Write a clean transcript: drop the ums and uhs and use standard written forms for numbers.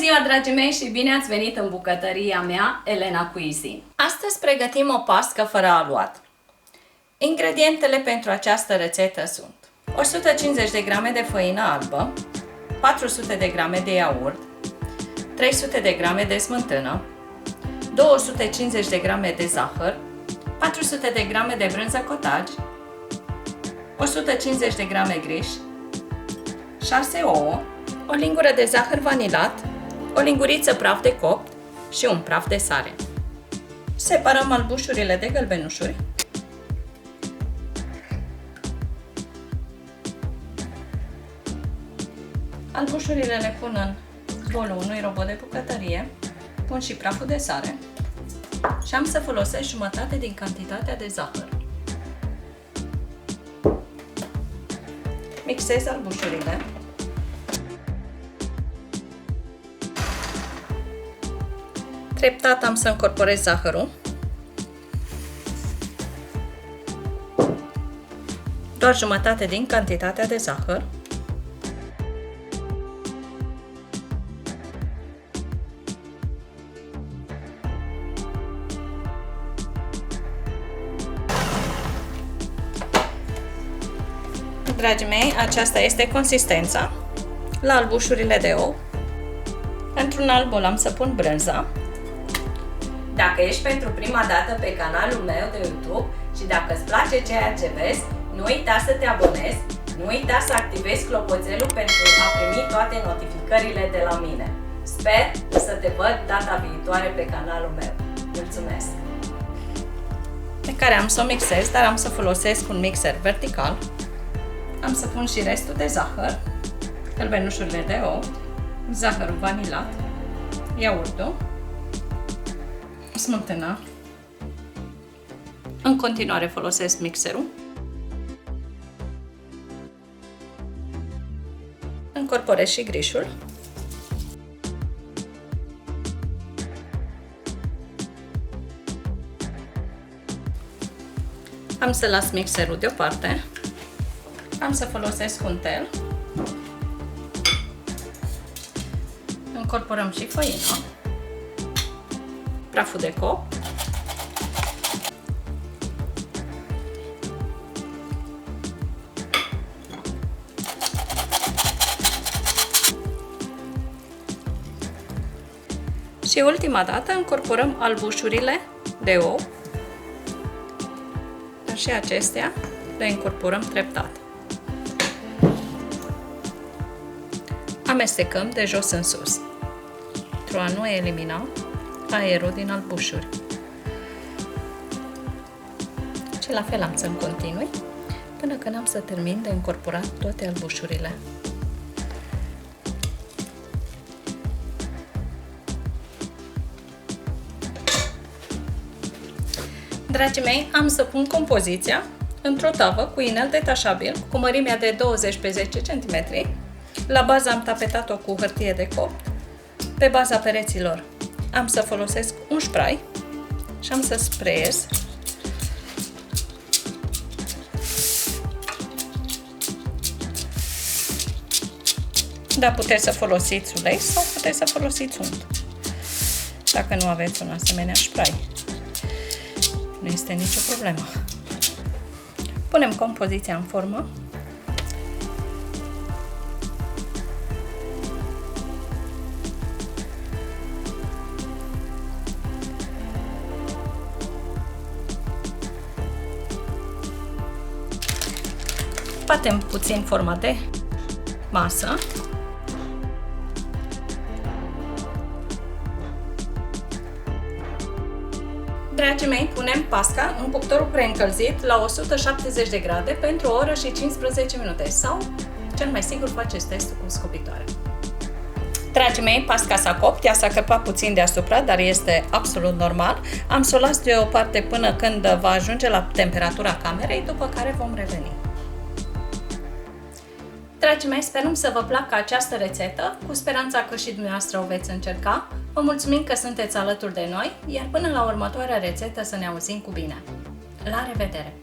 ziua, dragii mei, și bine ați venit în bucătăria mea, Elena Cuisine. Astăzi pregătim o pască fără aluat. Ingredientele pentru această rețetă sunt 150 de grame de făină albă, 400 de grame de iaurt, 300 de grame de smântână, 250 de grame de zahăr, 400 de grame de brânză cottaj, 150 de grame griș, 6 ouă, o lingură de zahăr vanilat, o linguriță praf de copt și un praf de sare. Separăm albușurile de gălbenușuri. Albușurile le pun în bolul unui robot de bucătărie, pun și praful de sare și am să folosesc jumătate din cantitatea de zahăr. Mixez albușurile. Treptat am să încorporez zahărul. Doar jumătate din cantitatea de zahăr. Dragii mei, aceasta este consistența la albușurile de ou. Într-un alt bol am să pun brânza. Dacă ești pentru prima dată pe canalul meu de YouTube și dacă îți place ceea ce vezi, nu uita să te abonezi, nu uita să activezi clopoțelul pentru a primi toate notificările de la mine. Sper să te văd data viitoare pe canalul meu. Mulțumesc! Pe care am să o mixez, dar am să folosesc un mixer vertical. Am să pun și restul de zahăr, gălbenușurile de ou, zahărul vanilat, iaurtul, smântâna. În continuare folosesc mixerul. Încorporez și grișul. Am să las mixerul deoparte. Am să folosesc un tel. Încorporăm și făina, praful de copt, și ultima dată încorporăm albușurile de ou, dar și acestea le incorporăm treptat. Amestecăm de jos în sus, pentru a nu elimina aerul din albușuri. Și la fel am să-mi continui până când am să termin de incorporat toate albușurile. Dragii mei, am să pun compoziția într-o tavă cu inel detașabil cu mărimea de 20 pe 10 cm. La bază am tapetat-o cu hârtie de copt. Pe baza pereților am să folosesc un spray și am să sprayez. Da, puteți să folosiți ulei sau puteți să folosiți unt, dacă nu aveți un asemenea spray. Nu este nicio problemă. Punem compoziția în formă. Batem puțin forma de masă. Dragii mei, punem pasca în cuptorul preîncălzit la 170 de grade pentru o oră și 15 minute sau, cel mai sigur, faceți testul cu scopitoare. Dragii mei, pasca s-a copt, ea s-a căpat puțin deasupra, dar este absolut normal. Am să o las deoparte până când va ajunge la temperatura camerei, după care vom reveni. Dragii mei, sperăm să vă placă această rețetă, cu speranța că și dumneavoastră o veți încerca. Vă mulțumim că sunteți alături de noi, iar până la următoarea rețetă să ne auzim cu bine. La revedere!